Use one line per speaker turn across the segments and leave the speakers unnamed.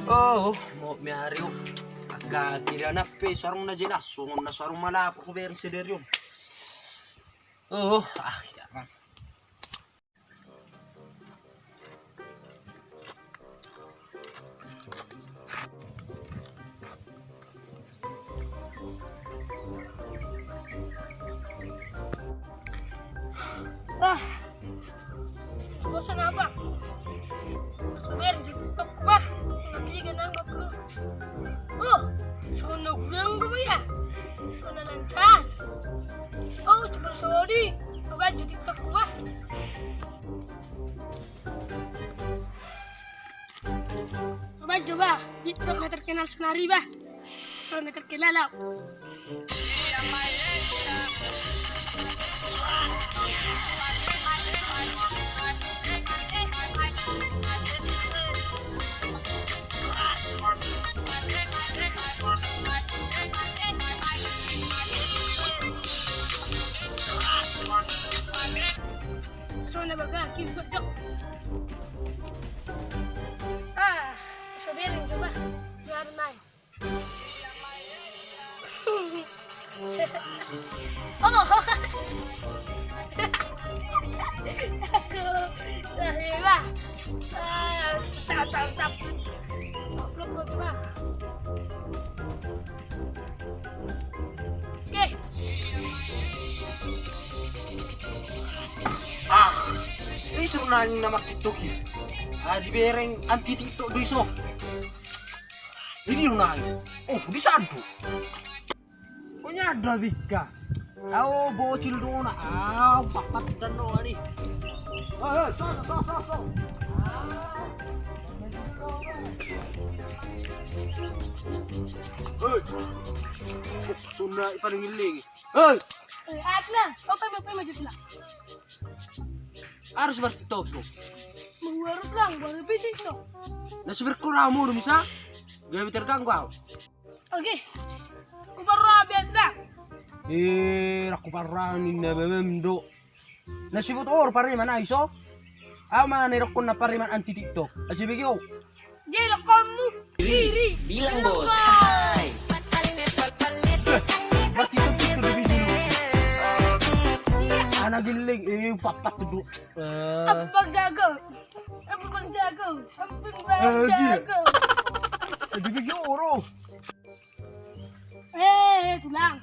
Oh, mau miari oh. Agak kira na pe sarung na jelas, sungon na sarung malapo ko bereng sederyum. Oh, ya.
Bosan apa? Sabar, TikTok ko ba? Nabigan ko. Sunog lang ba ya? Sunog lang chan. Coba sorry. Coba di TikTok ko ba? Coba. TikTok na terkenal senari ba? Sosok na terkenal lah. Sana baga, kikot jok. Sabihin coba. Ngayon na. Diba? Tap. Soplok mo coba. Okay.
Ini suruh nanya nama TikTok ya. Di bereng anti TikTok do iso. Ini lu nanya. Oh, di sandu. Punya ada Vika. Ayo bocil dong na. Papat dan no ani. So. Sunda paling giling.
Atla, apa maju lah.
Harus bertiktok tuh.
Mengwarap lang, baru bitin to.
Nasi berkurang mulu bisa. Gak terganggu aku.
Oke. Kuparabian lang.
Aku paranin na bemendo. Nasi butor pariman iso. Ama nirokon na pariman anti TikTok. Asi bigyo.
Jelo kamu diri.
Bilang bos. Hai.
Bertiktok itu lebih dulu. Anak giling, papat tuh.
Apa bang jago?
Jadi bigyo oro.
Tulang.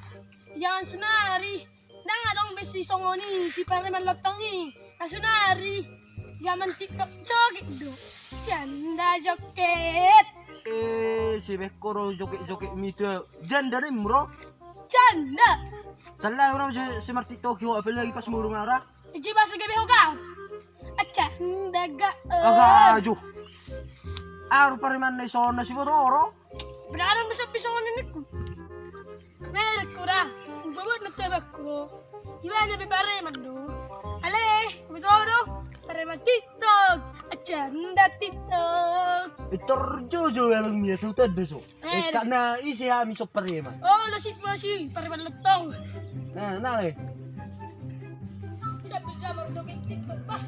Jangan senari. Nang dong besi songoni si pariman lotong ni. Nasunari. Zaman TikTok joget do. Canda joget.
Si bekoro joget mito. Janda nih bro.
Canda.
Salah orang si TikTok yo apa lagi pas murung arah.
Iji bahasa gabi hoga. Canda ga.
Agaju. Aru pariman na sona si botoro.
Berarang bisa ngomongin niku. Merek kurang. Bawa natebak ko. Gimana be pariman do? Ale, botoro. Pariman TikTok. Canda TikTok.
Terjojo yang dia sudah deso. Karena isi kami so pariman.
Oh, masih pariman lotong.
Nah.
Tidak bisa berjoget TikTok bah.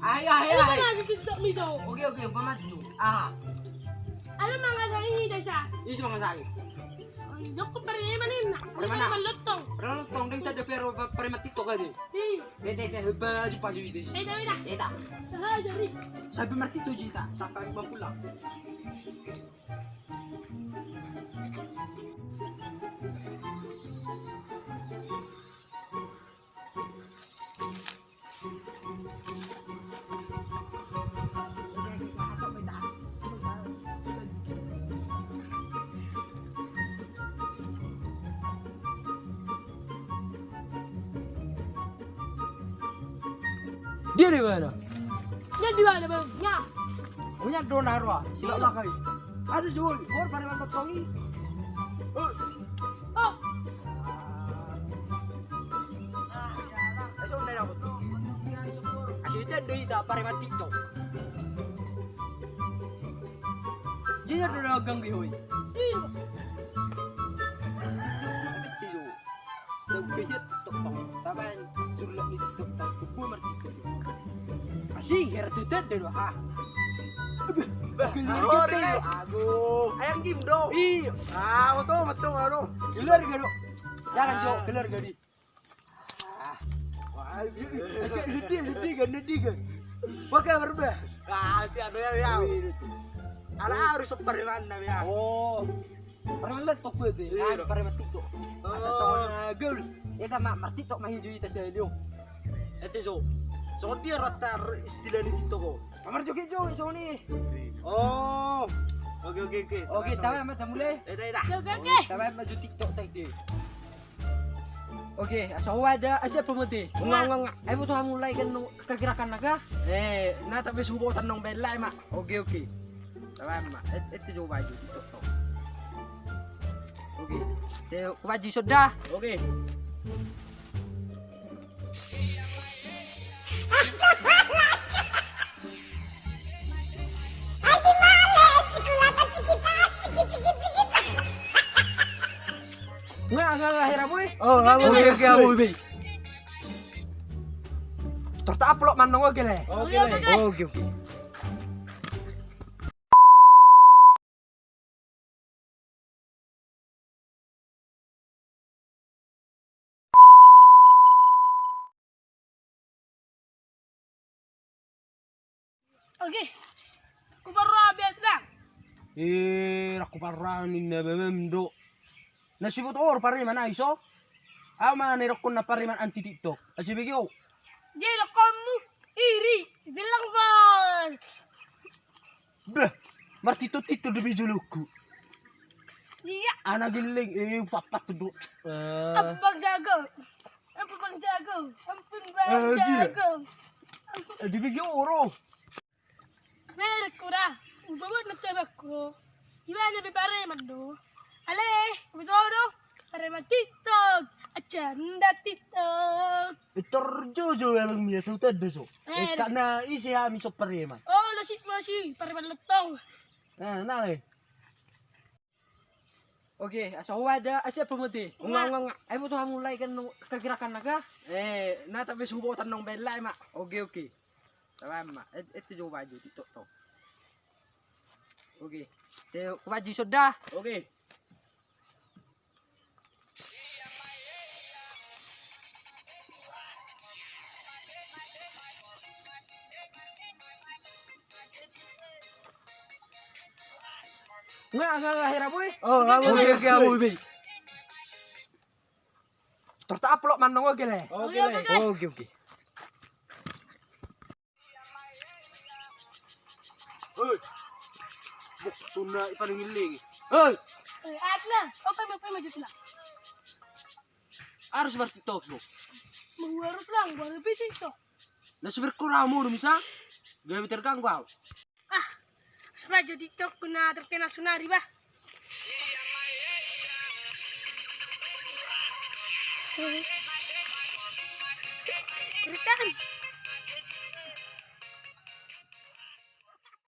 Ayo.
Masuk TikTok miso.
Oke, pamaju. Aha.
Alam mga sa inyo desa.
Isi mga sakit.
Dok ko pariman na.
Pariman na?
Malutong.
Pero tong ding tada pero pariman TikTok ka din. Bete, baju paju itu.
Dawid.
Eta.
Jari.
Sabi martito jita, sampai pulang.
Dia di mana?
Dia di mana bang? Ya.
Punya donar wah, sila lah kali. Ada jual, bor pada makan tongi.
Oh,
Aso udah dapat. Aso itu ada ita pada makan TikTok. Jadi ada dagang di hoy.
iya.
Tiyo. Lebih TikTok tong. Tapi suruh lagi TikTok tong. Kubu mer TikTok. Asih, kira tutet deh ha.
Aduh, ayang game dong.
Iya.
Betul, aduh.
Gelar gado. Jangan Jo, gelar gadi. Wah, gede kan. Pakai berubah.
Si ano ya. Ala harus seperti mana ya.
Oh. Parang laptop ko ito.
Iya.
Parang matito. Asa sa mga girl. Ito matito mahijo ita sa ilyo.
Ete so. So dia rata istilah ni dito ko.
Kamar jo kijo iso ni.
Oh. Oke.
Okay, tama mata muli.
Eta.
Oke.
Tama maju TikTok tag di. Okay, asa wada asa pumuti.
Ungang.
Ay mo to mulai kan kagirakan naga.
Na tapi subukan nong bela ma.
Okay. Tama. Ito jo baju TikTok to. Okay. Te baju sudah.
Oke.
Nga hera boy.
Oh,
Okay, boy bay. Torta upload man nong okay le.
Oke.
Okay.
Oke. Aku baru habis lang.
Aku paranin na bemdo. Nasibot or pare man iso. Ama ni rokon na pare man anti TikTok. Asibigyo.
Jadi kamu iri. Bilang ba.
Bah. Martito tito de bijuluku.
Iya.
Ana giling papat tudo.
Apa bang jago? Ampun bang
Gila.
jago.
Di bigyo oro.
Meron ko na. Ubawad na tebak ko. Iba na bipare man do. Ale, kumitodo. Pare man TikTok. Acanda TikTok.
Torjojo yang mia sa utad so. Kana isi ha mi so pare man.
Oh, lasit masih. Pare man lutong.
Na.
Okay, asa wada asa pumuti.
Ungang.
Ay mo to mulai kan kagirakan naga.
Na tapi subukan nong bela ma.
Okay. Tama. Ito jo baju TikTok to. Okay. Te baju sudah.
Oke.
Nga hera boy.
Oh,
Okay, boy bay. Torta upload man nong okay le.
Oke.
Okay.
Hoy. Suna ipalingiling. Hoy,
At na. Okay, maju lang.
harus bar TikTok mo.
Mengwarap lang. Warap TikTok.
Nasubir ko ramo no misa. Gawe tergang wow.
Ah, sa TikTok ko na terkena sunari ba? Keritaan.